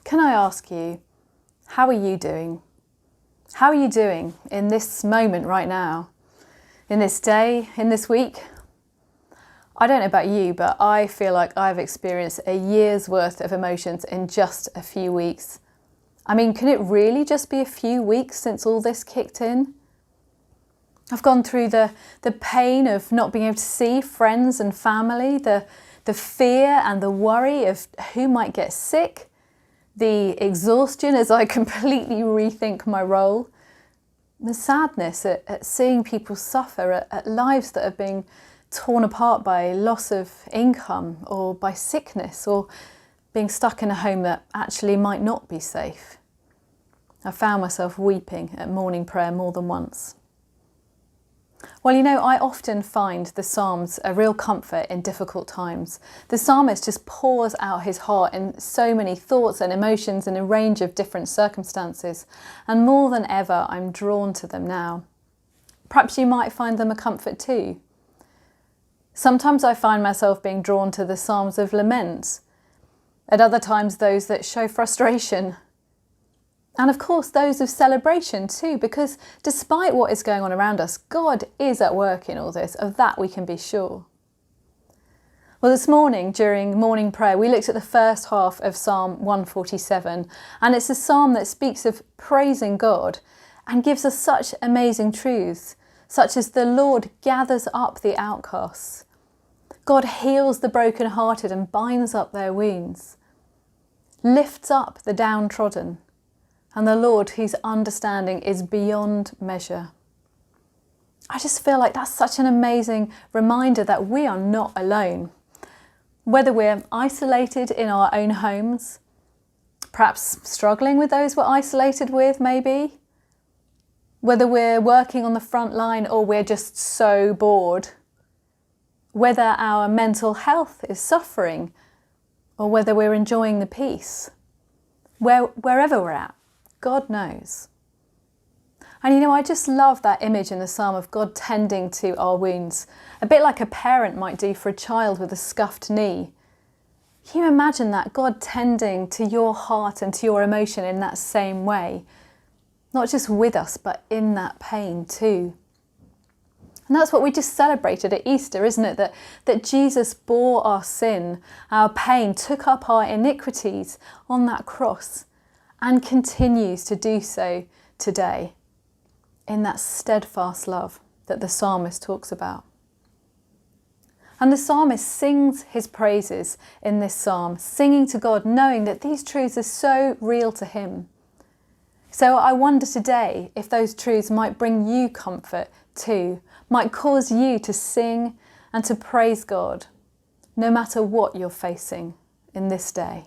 Can I ask you, how are you doing? How are you doing in this moment right now? In this day, in this week? I don't know about you, but I feel like I've experienced a year's worth of emotions in just a few weeks. I mean, can it really just be a few weeks since all this kicked in? I've gone through the pain of not being able to see friends and family, the fear and the worry of who might get sick, the exhaustion as I completely rethink my role, the sadness at seeing people suffer, at lives that are being torn apart by loss of income or by sickness or being stuck in a home that actually might not be safe. I found myself weeping at morning prayer more than once. Well, you know, I often find the Psalms a real comfort in difficult times. The psalmist just pours out his heart in so many thoughts and emotions in a range of different circumstances, and more than ever, I'm drawn to them now. Perhaps you might find them a comfort too. Sometimes I find myself being drawn to the Psalms of lament, at other times those that show frustration. And of course those of celebration too, because despite what is going on around us, God is at work in all this, of that we can be sure. Well, this morning during morning prayer, we looked at the first half of Psalm 147, and it's a psalm that speaks of praising God and gives us such amazing truths, such as the Lord gathers up the outcasts. God heals the brokenhearted and binds up their wounds, lifts up the downtrodden, and the Lord, whose understanding is beyond measure. I just feel like that's such an amazing reminder that we are not alone. Whether we're isolated in our own homes, perhaps struggling with those we're isolated with maybe, whether we're working on the front line or we're just so bored, whether our mental health is suffering or whether we're enjoying the peace, wherever we're at, God knows. And you know, I just love that image in the psalm of God tending to our wounds, a bit like a parent might do for a child with a scuffed knee. Can you imagine that, God tending to your heart and to your emotion in that same way? Not just with us, but in that pain too. And that's what we just celebrated at Easter, isn't it? That Jesus bore our sin, our pain, took up our iniquities on that cross, and continues to do so today in that steadfast love that the psalmist talks about. And the psalmist sings his praises in this psalm, singing to God, knowing that these truths are so real to him. So I wonder today if those truths might bring you comfort too, might cause you to sing and to praise God, no matter what you're facing in this day.